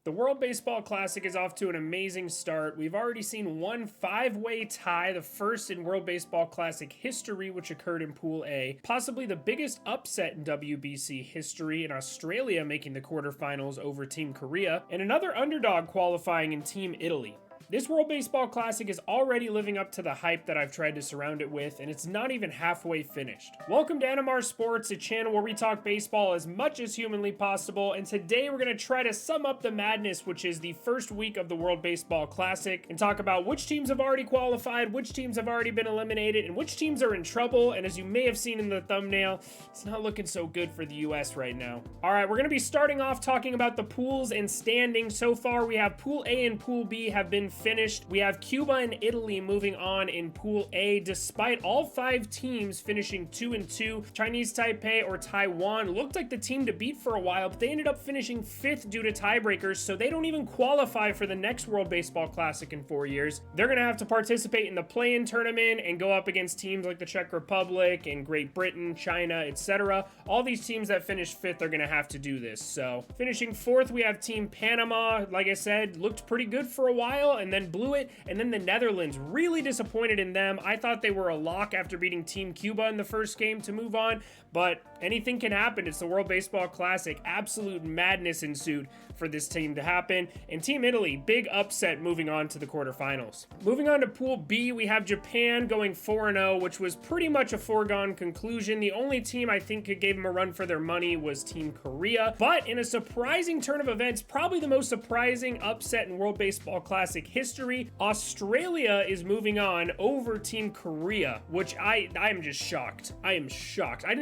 The World Baseball Classic is off to an amazing start. We've already seen one five-way tie, the first in World Baseball Classic history, which occurred in Pool A. Possibly the biggest upset in WBC history, in Australia making the quarterfinals over Team Korea, and another underdog qualifying in Team Italy. This World Baseball Classic is already living up to the hype that I've tried to surround it with, and it's not even halfway finished. Welcome to NMR Sports, a channel where we talk baseball as much as humanly possible, and today we're going to try to sum up the madness, which is the first week of the World Baseball Classic, and talk about which teams have already qualified, which teams have already been eliminated, and which teams are in trouble. And as you may have seen in the thumbnail, it's not looking so good for the US right now. Alright, we're going to be starting off talking about the pools and standings. So far, we have Pool A and Pool B have been finished. We have Cuba and Italy moving on in Pool A, despite all 5 teams finishing 2-2. Chinese Taipei or Taiwan looked like the team to beat for a while, but they ended up finishing 5th due to tiebreakers, so they don't even qualify for the next World Baseball Classic in 4 years. They're going to have to participate in the play-in tournament and go up against teams like the Czech Republic and Great Britain, China, etc. All these teams that finish 5th are going to have to do this. So finishing 4th, we have Team Panama. Like I said, looked pretty good for a while and then blew it. And then the Netherlands, really disappointed in them. I thought they were a lock after beating Team Cuba in the first game to move on, but anything can happen. It's the World Baseball Classic. Absolute madness ensued for this team to happen. And Team Italy, big upset moving on to the quarterfinals. Moving on to Pool B, we have Japan going 4-0, which was pretty much a foregone conclusion. The only team I think could give them a run for their money was Team Korea. But in a surprising turn of events, probably the most surprising upset in World Baseball Classic history, Australia is moving on over Team Korea, which I'm just shocked. I am shocked. I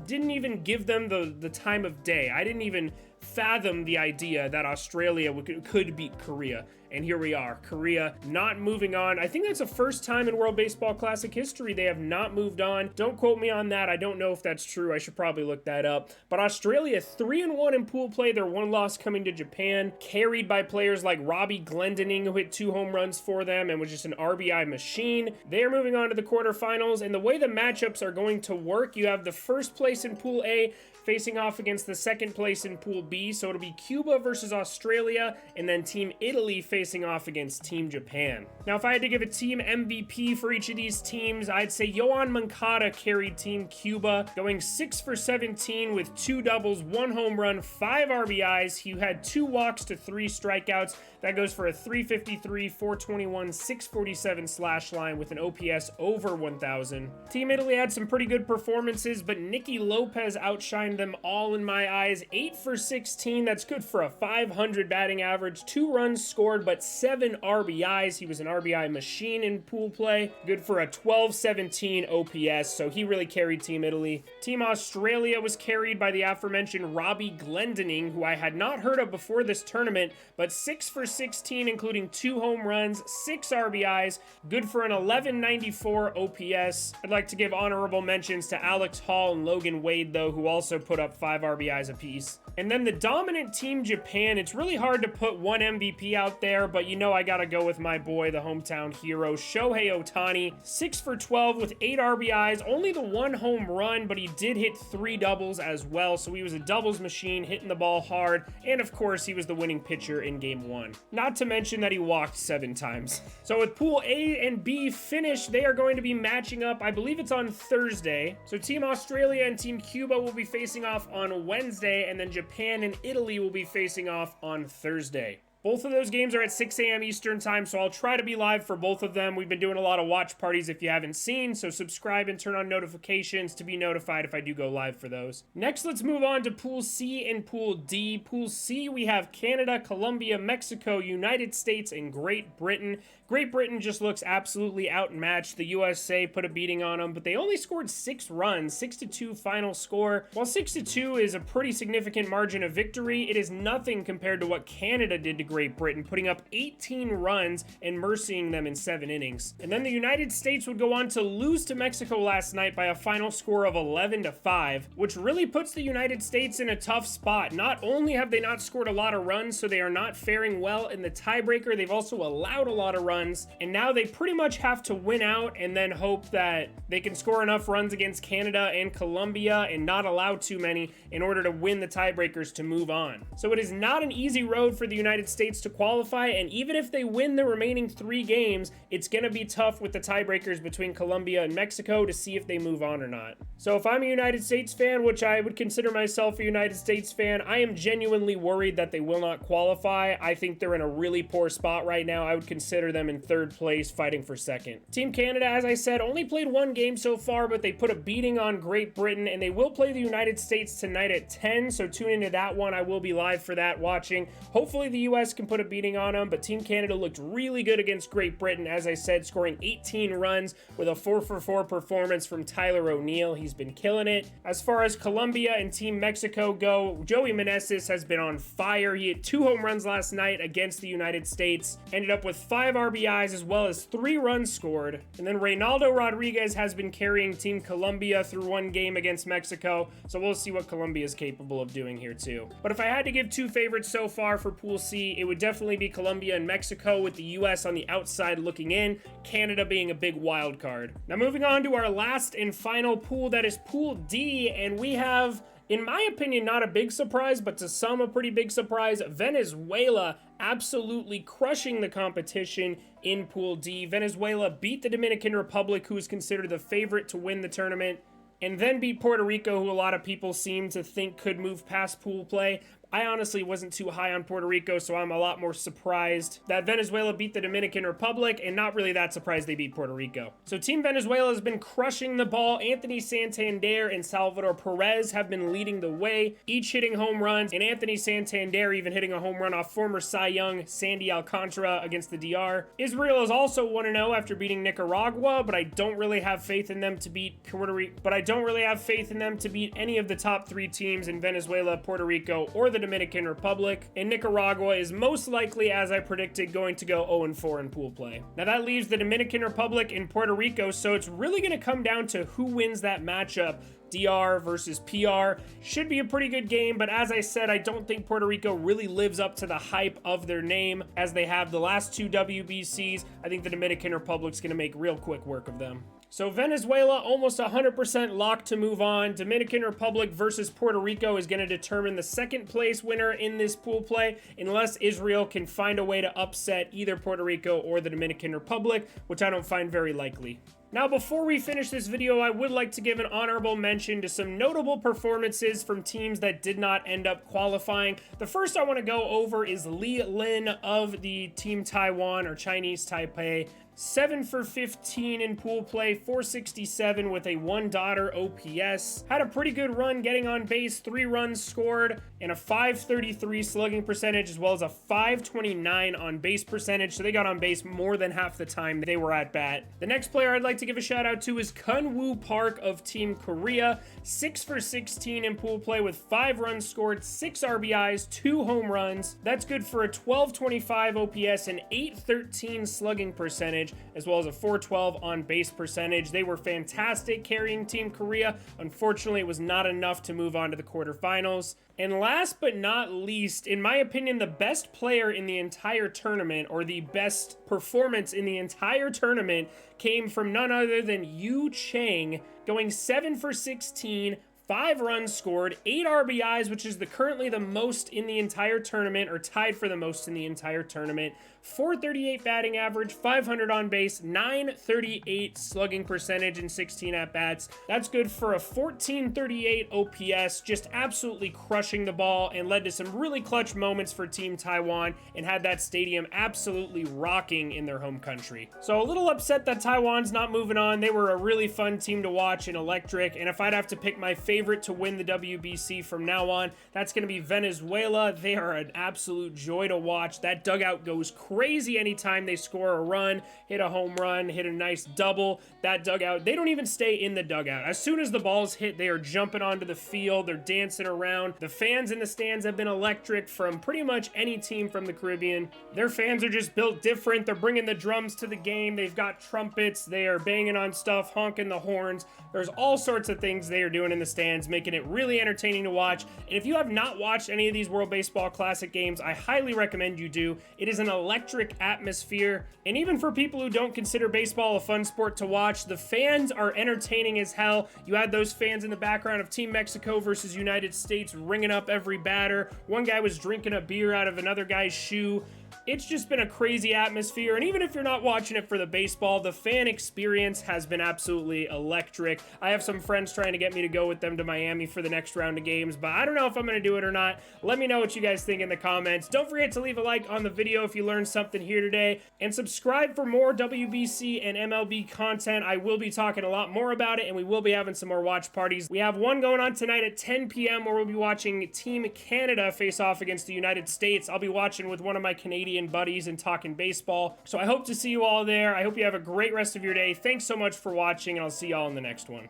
didn't even give them the time of day. I didn't even fathom the idea that Australia could beat Korea. And here we are, Korea not moving on. I think that's the first time in World Baseball Classic history they have not moved on. Don't quote me on that. I don't know if that's true. I should probably look that up. But Australia 3-1 in pool play. Their one loss coming to Japan, carried by players like Robbie Glendening, who hit 2 home runs for them and was just an RBI machine. They're moving on to the quarterfinals, and the way the matchups are going to work, you have the first place in Pool A facing off against the second place in Pool B. So it'll be Cuba versus Australia, and then Team Italy facing off against Team Japan. Now, if I had to give a team MVP for each of these teams, I'd say Yoan Moncada carried Team Cuba, going 6 for 17 with 2 doubles, 1 home run, 5 RBIs. He had 2 walks to 3 strikeouts. That goes for a 353, 421, 647 slash line with an OPS over 1,000. Team Italy had some pretty good performances, but Nicky Lopez outshined them all in my eyes. 8 for 16, that's good for a 500 batting average, 2 runs scored, but 7 RBIs. He was an RBI machine in pool play. Good for a 1217 OPS, so he really carried Team Italy. Team Australia was carried by the aforementioned Robbie Glendening, who I had not heard of before this tournament, but 6 for 16, including 2 home runs, 6 RBIs, good for an 1194 OPS. I'd like to give honorable mentions to Alex Hall and Logan Wade, though, who also put up 5 RBIs apiece. And then the dominant Team Japan, it's really hard to put one MVP out there, but you know I gotta go with my boy, the hometown hero, Shohei Ohtani. 6 for 12 with 8 RBIs, only the 1 home run, but he did hit 3 doubles as well, so he was a doubles machine, hitting the ball hard, and of course he was the winning pitcher in Game 1. Not to mention that he walked 7 times. So with Pool A and B finished, they are going to be matching up, I believe it's on Thursday. So Team Australia and Team Cuba will be facing off on Wednesday, and then Japan and Italy will be facing off on Thursday. Both of those games are at 6 a.m. Eastern time, so I'll try to be live for both of them. We've been doing a lot of watch parties if you haven't seen, so subscribe and turn on notifications to be notified if I do go live for those. Next, let's move on to Pool C and Pool D. Pool C, we have Canada, Colombia, Mexico, United States, and Great Britain. Great Britain just looks absolutely outmatched. The USA put a beating on them, but they only scored 6 runs, 6-2 final score. While 6-2 is a pretty significant margin of victory, it is nothing compared to what Canada did to Great Great Britain, putting up 18 runs and mercying them in 7 innings. And then the United States would go on to lose to Mexico last night by a final score of 11-5, which really puts the United States in a tough spot. Not only have they not scored a lot of runs, so they are not faring well in the tiebreaker, they've also allowed a lot of runs, and now they pretty much have to win out and then hope that they can score enough runs against Canada and Colombia and not allow too many in order to win the tiebreakers to move on. So it is not an easy road for the United States to qualify, and even if they win the remaining 3 games, it's going to be tough with the tiebreakers between Colombia and Mexico to see if they move on or not. So if I'm a United States fan, which I would consider myself a United States fan, I am genuinely worried that they will not qualify. I think they're in a really poor spot right now. I would consider them in 3rd place, fighting for 2nd. Team Canada, as I said, only played 1 game so far, but they put a beating on Great Britain, and they will play the United States tonight at 10, so tune into that one. I will be live for that watching. Hopefully the US can put a beating on them, but Team Canada looked really good against Great Britain, as I said, scoring 18 runs with a 4-for-4 performance from Tyler O'Neill. He's been killing it. As far as Colombia and Team Mexico go, Joey Meneses has been on fire. He hit 2 home runs last night against the United States, ended up with 5 RBIs as well as 3 runs scored. And then Reynaldo Rodriguez has been carrying Team Colombia through 1 game against Mexico, so we'll see what Colombia is capable of doing here too. But if I had to give 2 favorites so far for Pool C, it would definitely be Colombia and Mexico, with the US on the outside looking in, Canada being a big wild card. Now moving on to our last and final pool, that is Pool D, and we have, in my opinion, not a big surprise, but to some a pretty big surprise, Venezuela absolutely crushing the competition in Pool D. Venezuela beat the Dominican Republic, who is considered the favorite to win the tournament, and then beat Puerto Rico, who a lot of people seem to think could move past pool play. I honestly wasn't too high on Puerto Rico, so I'm a lot more surprised that Venezuela beat the Dominican Republic, and not really that surprised they beat Puerto Rico. So Team Venezuela has been crushing the ball. Anthony Santander and Salvador Perez have been leading the way, each hitting home runs, and Anthony Santander even hitting a home run off former Cy Young Sandy Alcantara against the DR. Israel is also 1-0 after beating Nicaragua, but I don't really have faith in them to beat Puerto Rico. But I don't really have faith in them to beat any of the top 3 teams in Venezuela, Puerto Rico, or the Dominican Republic, and Nicaragua is most likely, as I predicted, going to go 0-4 in pool play. Now that leaves the Dominican Republic and Puerto Rico, so it's really going to come down to who wins that matchup. DR versus PR should be a pretty good game, but as I said, I don't think Puerto Rico really lives up to the hype of their name as they have the last 2 WBCs. I think the Dominican Republic's going to make real quick work of them. So Venezuela almost 100% locked to move on. Dominican Republic versus Puerto Rico is going to determine the 2nd place winner in this pool play, unless Israel can find a way to upset either Puerto Rico or the Dominican Republic, which I don't find very likely. Now, before we finish this video, I would like to give an honorable mention to some notable performances from teams that did not end up qualifying. The first I want to go over is Li Lin of the Team Taiwan, or Chinese Taipei. 7 for 15 in pool play, 467 with a 1-daughter OPS. Had a pretty good run getting on base, 3 runs scored, and a 533 slugging percentage, as well as a 529 on base percentage. So they got on base more than half the time they were at bat. The next player I'd like to give a shout out to is Kun-woo Park of Team Korea. 6 for 16 in pool play with 5 runs scored, 6 RBIs, 2 home runs. That's good for a 1225 OPS and 813 slugging percentage, as well as a 412 on base percentage. They were fantastic carrying Team Korea. Unfortunately, it was not enough to move on to the quarterfinals. And last but not least, in my opinion, the best player in the entire tournament, or the best performance in the entire tournament, came from none other than Yu Chang, going 7 for 16, 5 runs scored, 8 RBIs, which is currently the most in the entire tournament, or tied for the most in the entire tournament. 438 batting average, 500 on base, 938 slugging percentage, and 16 at-bats. That's good for a 1438 OPS, just absolutely crushing the ball, and led to some really clutch moments for Team Taiwan, and had that stadium absolutely rocking in their home country. So a little upset that Taiwan's not moving on. They were a really fun team to watch and electric, and if I'd have to pick my favorite favorite to win the WBC from now on. That's going to be Venezuela. They are an absolute joy to watch. That dugout goes crazy anytime they score a run, hit a home run, hit a nice double. That dugout, they don't even stay in the dugout. As soon as the ball's hit, they are jumping onto the field. They're dancing around. The fans in the stands have been electric from pretty much any team from the Caribbean. Their fans are just built different. They're bringing the drums to the game. They've got trumpets. They are banging on stuff, honking the horns. There's all sorts of things they are doing in the stands, making it really entertaining to watch. And if you have not watched any of these World Baseball Classic games, I highly recommend you do. It is an electric atmosphere. And even for people who don't consider baseball a fun sport to watch, the fans are entertaining as hell. You had those fans in the background of Team Mexico versus United States ringing up every batter. One guy was drinking a beer out of another guy's shoe. It's just been a crazy atmosphere, and even if you're not watching it for the baseball, the fan experience has been absolutely electric. I have some friends trying to get me to go with them to Miami for the next round of games, but I don't know if I'm going to do it or not. Let me know what you guys think in the comments. Don't forget to leave a like on the video if you learned something here today, and subscribe for more WBC and MLB content. I will be talking a lot more about it, and we will be having some more watch parties. We have one going on tonight at 10 p.m. where we'll be watching Team Canada face off against the United States. I'll be watching with one of my Canadian buddies and talking baseball. So I hope to see you all there. I hope you have a great rest of your day. Thanks so much for watching, and I'll see y'all in the next one.